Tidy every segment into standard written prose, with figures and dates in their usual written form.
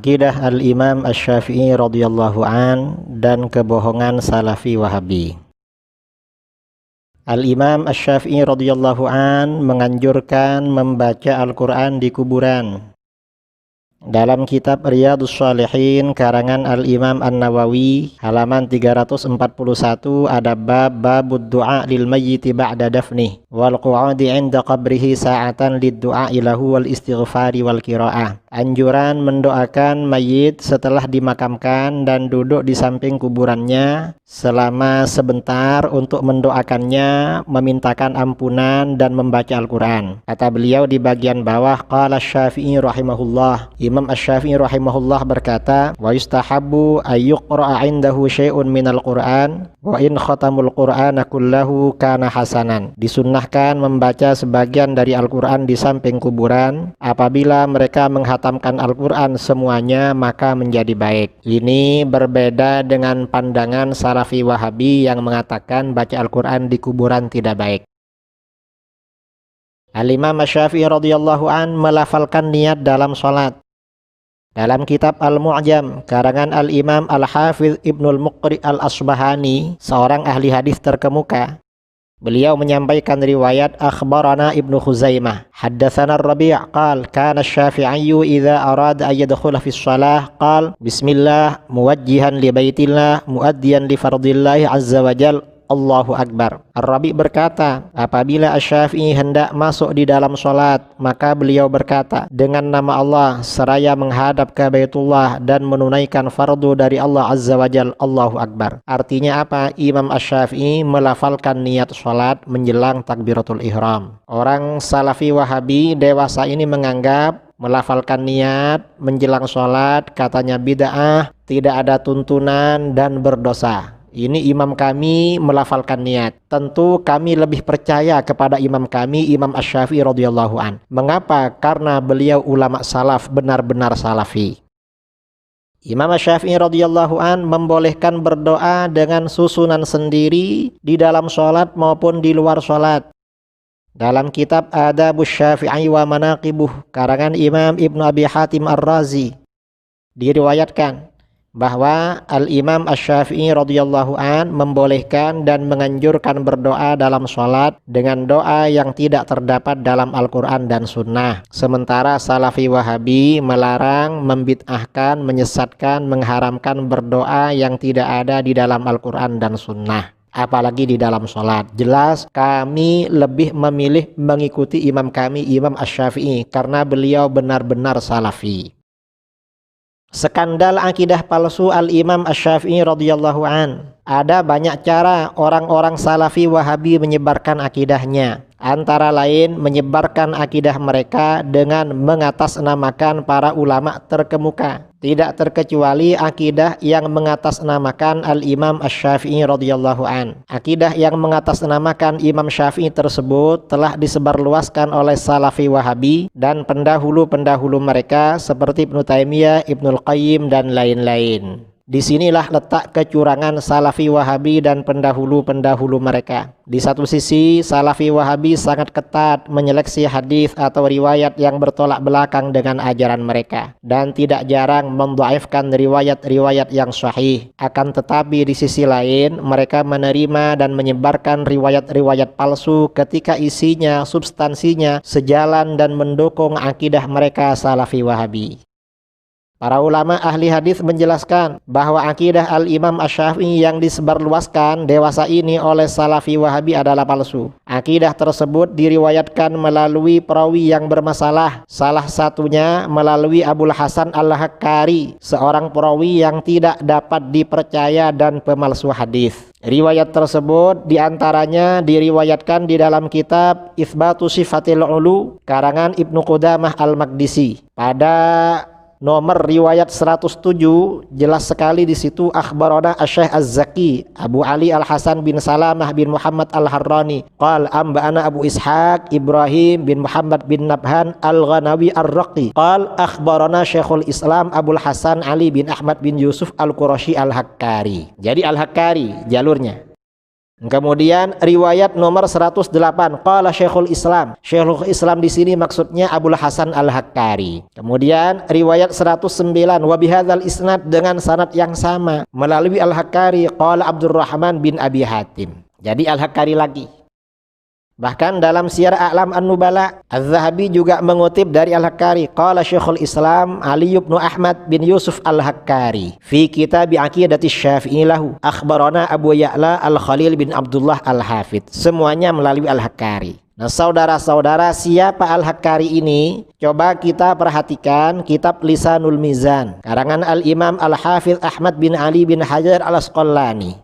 Akidah Al-Imam Asy-Syafi'i radhiyallahu an dan kebohongan Salafi Wahabi. Al-Imam Asy-Syafi'i radhiyallahu an menganjurkan membaca Al-Quran di kuburan. Dalam kitab Riyadhus Shalihin karangan Al-Imam An-Nawawi halaman 341 ada babud du'a lil mayyiti ba'da dafnih wal qu'udi 'inda qabrihi sa'atan lid-du'a lahu wal istighfari wal qira'ah. Anjuran mendoakan mayit setelah dimakamkan dan duduk di samping kuburannya selama sebentar untuk mendoakannya, memintakan ampunan dan membaca Al-Quran. Kata beliau di bagian bawah, qala Asy-Syafi'i rahimahullah, Imam Asy-Syafi'i rahimahullah berkata, wa yustahabbu ayyuqra'a 'indahu syai'un minal Qur'an wa in khatamul Qur'ana kullahu kana hasanan. Disunnahkan membaca sebagian dari Al-Quran di samping kuburan. Apabila mereka menghatamkan Al-Quran semuanya maka menjadi baik. Ini berbeda dengan pandangan Salafi Wahabi yang mengatakan baca Al-Quran di kuburan tidak baik. Al-Imam Asy-Syafi'i radhiyallahu an melafalkan niat dalam sholat. Dalam kitab Al-Mu'jam karangan Al-Imam Al-Hafidh Ibnul Muqri Al-Asbahani, seorang ahli hadis terkemuka, beliau menyampaikan riwayat akhbarana Ibnu Khuzaimah haddatsana Ar-Rabi' qala kana Asy-Syafi'iyyu idza arada ay yadkhula fi shalah qala bismillah muwajjihan li baitillah muaddiyan li fardillah azza wa jalla Allahu Akbar. Ar-Rabi' berkata, apabila Asy-Syafi'i hendak masuk di dalam sholat, maka beliau berkata, dengan nama Allah, seraya menghadap ke Baitullah dan menunaikan fardu dari Allah Azza wa Jal, Allahu Akbar. Artinya apa? Imam Asy-Syafi'i melafalkan niat sholat menjelang takbiratul ihram. Orang Salafi Wahabi dewasa ini menganggap melafalkan niat menjelang sholat katanya bid'ah, tidak ada tuntunan dan berdosa. Ini imam kami melafalkan niat. Tentu kami lebih percaya kepada imam kami, Imam Asy-Syafi'i radhiyallahu an. Mengapa? Karena beliau ulama salaf, benar-benar salafi. Imam Asy-Syafi'i radhiyallahu an membolehkan berdoa dengan susunan sendiri di dalam sholat maupun di luar sholat. Dalam kitab Adabus Syafi'i wa Manaqibuh karangan Imam Ibnu Abi Hatim Ar-Razi diriwayatkan bahwa Al-Imam Asy-Syafi'i radhiyallahu an membolehkan dan menganjurkan berdoa dalam sholat dengan doa yang tidak terdapat dalam Al-Quran dan Sunnah. Sementara Salafi Wahabi melarang, membid'ahkan, menyesatkan, mengharamkan berdoa yang tidak ada di dalam Al-Quran dan Sunnah, apalagi di dalam sholat. Jelas kami lebih memilih mengikuti imam kami, Imam Asy-Syafi'i, karena beliau benar-benar salafi. Skandal akidah palsu Al-Imam Asy-Syafi'i radhiyallahu an. Ada banyak cara orang-orang Salafi Wahabi menyebarkan akidahnya. Antara lain menyebarkan akidah mereka dengan mengatasnamakan para ulama terkemuka. Tidak terkecuali akidah yang mengatasnamakan Al-Imam Asy-Syafi'i radhiyallahu an. Akidah yang mengatasnamakan Imam Syafi'i tersebut telah disebarluaskan oleh Salafi Wahabi dan pendahulu-pendahulu mereka seperti Ibnu Taimiyah, Ibnul Qayyim dan lain-lain. Disinilah letak kecurangan Salafi Wahabi dan pendahulu-pendahulu mereka. Di satu sisi, Salafi Wahabi sangat ketat menyeleksi hadis atau riwayat yang bertolak belakang dengan ajaran mereka dan tidak jarang mendhaifkan riwayat-riwayat yang sahih. Akan tetapi di sisi lain, mereka menerima dan menyebarkan riwayat-riwayat palsu ketika isinya, substansinya sejalan dan mendukung akidah mereka Salafi Wahabi. Para ulama ahli hadis menjelaskan bahwa akidah Al-Imam Asy-Syafi'i yang disebarluaskan dewasa ini oleh Salafi Wahabi adalah palsu. Akidah tersebut diriwayatkan melalui perawi yang bermasalah. Salah satunya melalui Abul Hasan Al-Hakkari, seorang perawi yang tidak dapat dipercaya dan pemalsu hadis. Riwayat tersebut diantaranya diriwayatkan di dalam kitab Itsbatu Sifatil Ulu karangan Ibnu Qudamah Al-Maqdisi. Pada nomor riwayat 107 jelas sekali di situ akhbarana Asy-Syaikh Az-Zaki Abu Ali Al-Hasan bin Salamah bin Muhammad Al-Harrani qala amba'ana Abu Ishaq Ibrahim bin Muhammad bin Nabhan Al-Ghanawi Ar-Raqi qala akhbarana Syekhul Islam Abul Hasan Ali bin Ahmad bin Yusuf Al-Qurashi Al-Hakkari. Jadi Al-Hakkari jalurnya. Kemudian riwayat nomor 108, qala Syekhul Islam. Syekhul Islam di sini maksudnya Abul Hasan Al-Hakkari. Kemudian riwayat 109, wa bihadzal isnad, dengan sanad yang sama melalui Al-Hakkari, qala Abdurrahman bin Abi Hatim. Jadi Al-Hakkari lagi. Bahkan dalam Syiar A'lam An-Nubala, Az-Zahabi juga mengutip dari Al-Hakkari, qala Syekhul Islam Ali bin Ahmad bin Yusuf Al-Hakkari fi kitab Aqidati Syafi'i lahu akhbarana Abu Ya'la Al-Khalil bin Abdullah Al-Hafidh. Semuanya melalui Al-Hakkari. Nah, saudara-saudara, siapa Al-Hakkari ini? Coba kita perhatikan kitab Lisanul Mizan karangan Al-Imam Al-Hafidh Ahmad bin Ali bin Hajar Al-Asqalani.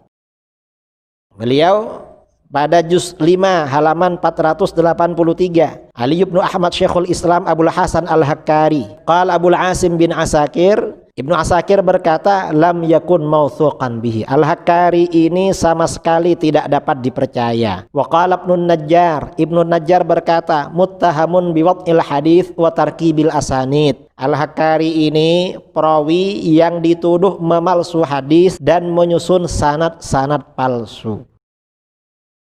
Beliau pada juz 5 halaman 483, Ali bin Ahmad Syekhul Islam Abul Hasan Al-Hakkari. Qala Abul Asim bin Asakir, Ibnu Asakir berkata, lam yakun mauthuqan bihi. Al-Hakkari ini sama sekali tidak dapat dipercaya. Wa qala Ibnu Najjar, Ibnu Najjar berkata, muttahamun biwad'il hadits wa tarkibil asanid. Al-Hakkari ini perawi yang dituduh memalsu hadis dan menyusun sanad-sanad palsu.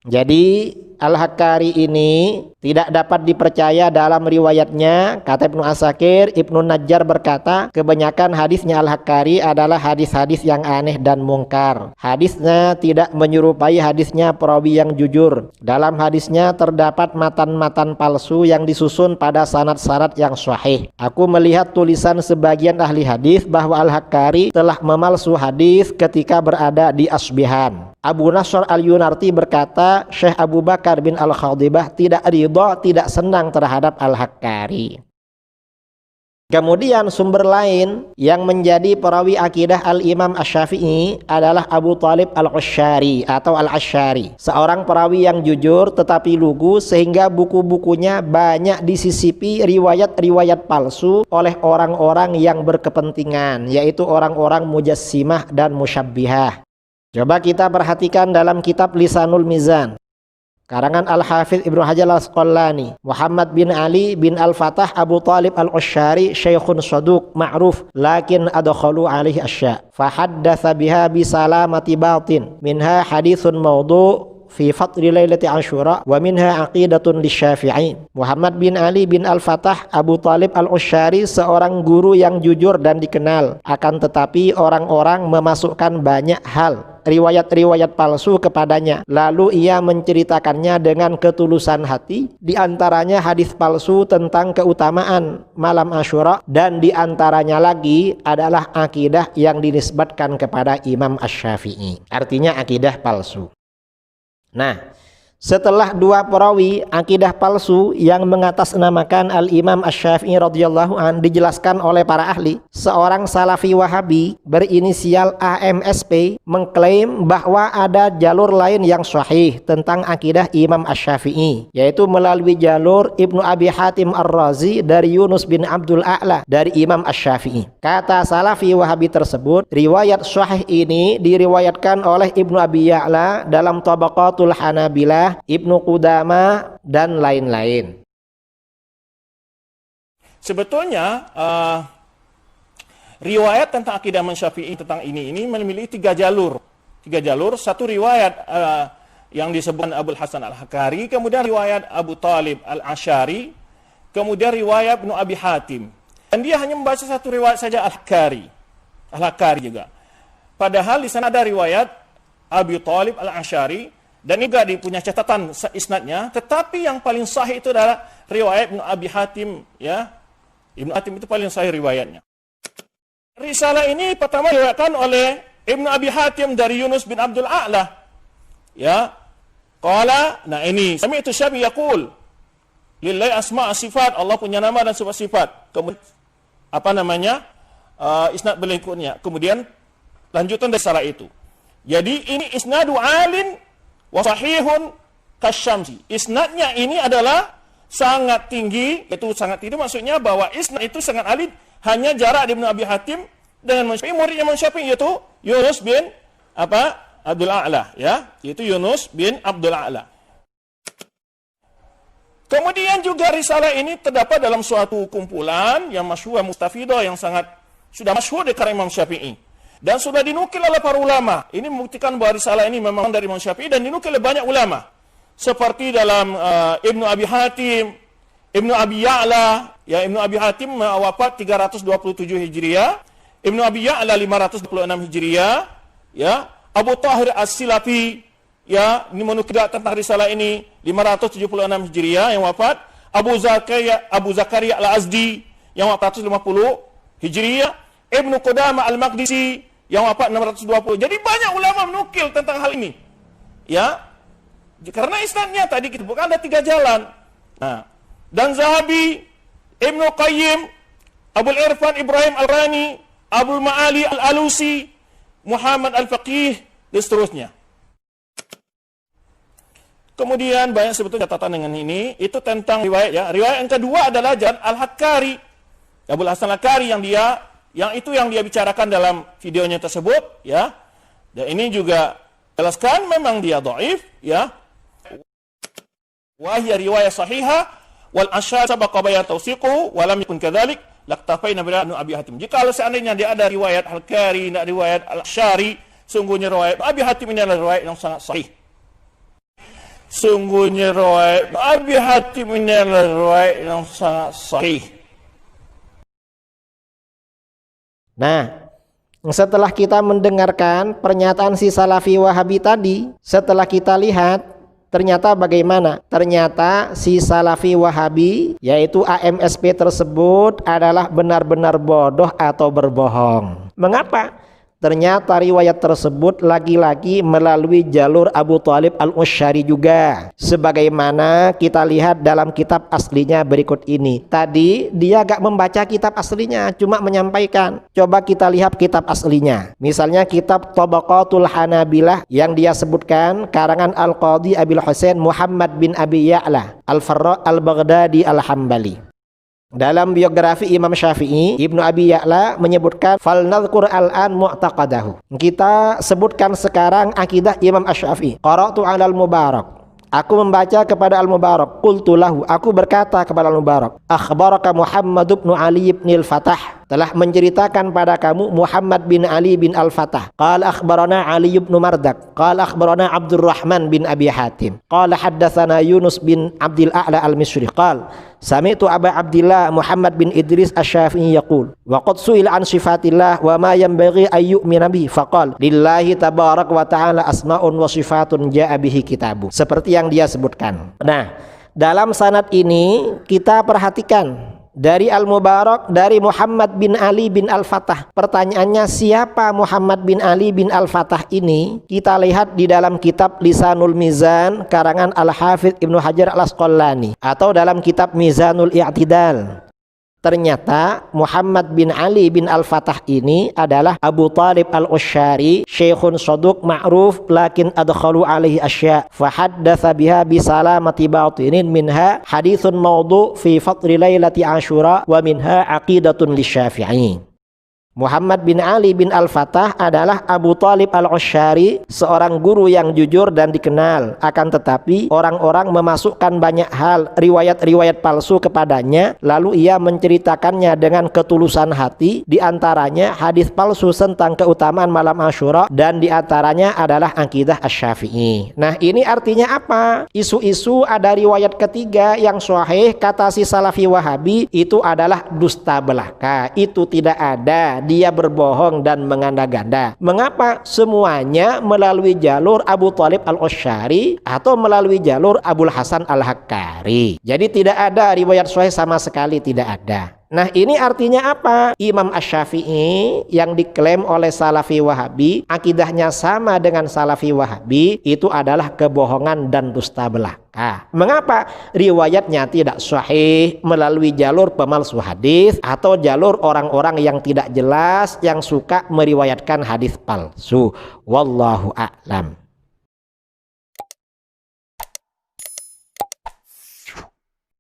Jadi Al-Hakkari ini tidak dapat dipercaya dalam riwayatnya, kata Ibnu Asakir. Ibnu Najjar berkata, kebanyakan hadisnya Al-Hakkari adalah hadis-hadis yang aneh dan mungkar. Hadisnya tidak menyerupai hadisnya perawi yang jujur. Dalam hadisnya terdapat matan-matan palsu yang disusun pada sanad-sanad yang sahih. Aku melihat tulisan sebagian ahli hadis bahwa Al-Hakkari telah memalsu hadis ketika berada di Asbihan. Abu Nasr Al-Yunarti berkata, Syekh Abu Bakar bin Al-Khadibah tidak ridha, tidak senang terhadap Al-Hakkari. Kemudian sumber lain yang menjadi perawi akidah Al-Imam Asy-Syafi'i adalah Abu Talib Al-Ash'ari atau Al-Ash'ari, seorang perawi yang jujur tetapi lugu sehingga buku-bukunya banyak disisipi riwayat-riwayat palsu oleh orang-orang yang berkepentingan, yaitu orang-orang mujassimah dan musyabbihah. Coba kita perhatikan dalam kitab Lisanul Mizan karangan Al-Hafidh Ibnu Hajar Al-Asqalani, Muhammad bin Ali bin Al-Fatah Abu Talib Al-Ash'ari syaikhun saduq ma'ruf lakin adkhalu alaihi asya fa haddatsa biha bi salamati batin minha haditsun mawdu' fi fadli lailati Asyura wa minha aqidatun lisyafi'in. Muhammad bin Ali bin Al-Fatah Abu Talib Al-Ash'ari seorang guru yang jujur dan dikenal, akan tetapi orang-orang memasukkan banyak hal riwayat-riwayat palsu kepadanya, lalu ia menceritakannya dengan ketulusan hati. Di antaranya hadis palsu tentang keutamaan malam Asyura, dan di antaranya lagi adalah akidah yang dinisbatkan kepada Imam Asy-Syafi'i, artinya akidah palsu. Nah, setelah dua perawi akidah palsu yang mengatasnamakan Al-Imam Asy-Syafi'i radhiyallahu an dijelaskan oleh para ahli, seorang Salafi Wahabi berinisial AMSP mengklaim bahwa ada jalur lain yang sahih tentang akidah Imam Asy-Syafi'i, yaitu melalui jalur Ibnu Abi Hatim Ar-Razi dari Yunus bin Abdul A'la dari Imam Asy-Syafi'i. Kata Salafi Wahabi tersebut, riwayat sahih ini diriwayatkan oleh Ibnu Abi Ya'la dalam Tabaqatul Hanabilah, Ibnu Qudamah dan lain-lain. Sebetulnya riwayat tentang akidah Imam Syafi'i tentang ini memiliki tiga jalur. Satu riwayat yang disebut Abul Hasan Al-Hakkari, kemudian riwayat Abu Talib Al-Ash'ari, kemudian riwayat Ibnu Abi Hatim. Dan dia hanya membaca satu riwayat saja Al-Hakkari juga. Padahal di sana ada riwayat Abu Talib Al-Ash'ari dan juga punya catatan isnadnya, tetapi yang paling sahih itu adalah riwayat Ibnu Abi Hatim, ya. Ibnu Hatim itu paling sahih riwayatnya. Risalah ini pertama diriwayatkan oleh Ibnu Abi Hatim dari Yunus bin Abdul A'la. Ya. Qala, nah ini, sami'tu Syafi'i yaqul, lillahi asma' sifat, Allah punya nama dan sifat. Kemudian isnad berikutnya. Kemudian lanjutan dari risalah itu. Jadi ini isnadu alin wasahihun kasyamsi. Isnadnya ini adalah sangat tinggi, itu sangat tinggi maksudnya bahwa isnad itu sangat alid, hanya jarak di Ibnu Abi Hatim dengan Imam Syafi'i, muridnya Imam Syafi'i yaitu Yunus bin Abdul A'la, ya, yaitu Yunus bin Abdul A'la. Kemudian juga risalah ini terdapat dalam suatu kumpulan yang masyhur, mustafidah, yang sangat sudah masyhur di kalangan Imam Syafi'i. Dan sudah dinukil oleh para ulama. Ini membuktikan bahwa risalah ini memang dari Imam Syafi'i dan dinukil oleh banyak ulama. Seperti dalam Ibnu Abi Hatim, Ibnu Abi Ya'la, ya Ibnu Abi Hatim wafat 327 Hijriah, Ibnu Abi Ya'la 526 Hijriah, ya Abu Tahir As-Silafi, ya ini menukil tentang risalah ini 576 Hijriah yang wafat, Abu Zakaria Al-Azdi yang wafat 450 Hijriah, Ibnu Qudamah Al-Maqdisi yang wafat 620. Jadi banyak ulama menukil tentang hal ini. Ya. Karena isnadnya tadi kita bukan ada 3 jalan. Nah, dan Zahabi, Ibnu Qayyim, Abul Irfan Ibrahim Al-Rani, Abul Ma'ali Al-Alusi, Muhammad Al-Faqih, dan seterusnya. Kemudian banyak sebetulnya catatan dengan ini, itu tentang riwayat ya. Riwayat yang kedua adalah jalan Al-Hakkari, Abul Hasan Al-Hakkari yang dia bicarakan dalam videonya tersebut, ya. Dan ini juga jelaskan memang dia dhaif, ya. Wa hiya riwayat sahihah wal asyar sabaqa bayan tawsiquhu wa lam yakun kadzalik laqtafaina bi Abi Hatim. Jika seandainya dia ada riwayat Al-Kari, nak riwayat Al-Syari, sungguhnya riwayat Abi Hatim ini adalah riwayat yang sangat sahih. Sungguhnya riwayat Abi Hatim ini adalah riwayat yang sangat sahih. Nah, setelah kita mendengarkan pernyataan si Salafi Wahabi tadi, setelah kita lihat ternyata bagaimana? Ternyata si Salafi Wahabi, yaitu AMSP tersebut adalah benar-benar bodoh atau berbohong. Mengapa? Ternyata riwayat tersebut lagi-lagi melalui jalur Abu Thalib Al-Usyari juga. Sebagaimana kita lihat dalam kitab aslinya berikut ini. Tadi dia gak membaca kitab aslinya, cuma menyampaikan. Coba kita lihat kitab aslinya. Misalnya kitab Tabaqatul Hanabilah yang dia sebutkan karangan Al-Qadhi Abil Husain Muhammad bin Abi Ya'la Al-Farra Al-Baghdadi Al-Hambali. Dalam biografi Imam Syafi'i, Ibnu Abi Ya'la menyebutkan falnadhkur al-an mu'taqadahu. Kita sebutkan sekarang akidah Imam Asy-Syafi'i. Qara'tu 'alal Mubarak. Aku membaca kepada Al-Mubarak. Qultu lahu, aku berkata kepada Al-Mubarak, akhbaraka Muhammad bin Ali bin Al-Fatah, telah menceritakan pada kamu Muhammad bin Ali bin Al-Fatah. Qala akhbarana Ali bin Mardak. Qala akhbarana Abdurrahman bin Abi Hatim. Qala haddatsana Yunus bin Abdul A'la Al-Misri. Qala sami'tu Aba Abdillah Muhammad bin Idris Asy-Syafi'i yaqul wa qad su'ila an sifatillah wa ma yanbaghi ay yu'mina bihi faqala lillahi tabarak wa ta'ala asma'un wa sifatun ja'a bihi kitabu. Seperti yang dia sebutkan. Nah, dalam sanad ini kita perhatikan dari Al-Mubarak, dari Muhammad bin Ali bin Al-Fatah. Pertanyaannya, siapa Muhammad bin Ali bin Al-Fatah ini? Kita lihat di dalam kitab Lisanul Mizan karangan Al-Hafidz Ibnu Hajar Al-Asqalani atau dalam kitab Mizanul I'tidal. Ternyata Muhammad bin Ali bin Al-Fatah ini adalah Abu Thalib Al-Usyari, syekhun saduq ma'ruf lakin adkhalu alaihi asya' fahaddatsa biha bisalamati batinin minha haditsun mawdu' fi fadli lailati Asyura wa minha aqidatun lisyafi'i. Muhammad bin Ali bin Al-Fatah adalah Abu Thalib Al-Usyari, seorang guru yang jujur dan dikenal. Akan tetapi orang-orang memasukkan banyak hal, riwayat-riwayat palsu kepadanya, lalu ia menceritakannya dengan ketulusan hati. Di antaranya hadis palsu tentang keutamaan malam Asyura, dan di antaranya adalah akidah Asy-Syafi'i. Nah, ini artinya apa? Isu-isu ada riwayat ketiga yang sahih kata si Salafi Wahabi itu adalah dusta belaka. Itu tidak ada. Dia berbohong dan menganda-ganda. Mengapa? Semuanya melalui jalur Abu Thalib Al-Usyari atau melalui jalur Abul Hasan Al-Hakkari. Jadi tidak ada riwayat sahih sama sekali, tidak ada. Nah, ini artinya apa? Imam Asy-Syafi'i yang diklaim oleh Salafi Wahabi, akidahnya sama dengan Salafi Wahabi, itu adalah kebohongan dan dusta belaka. Mengapa? Riwayatnya tidak sahih melalui jalur pemalsu hadis atau jalur orang-orang yang tidak jelas yang suka meriwayatkan hadis palsu. Wallahu a'lam.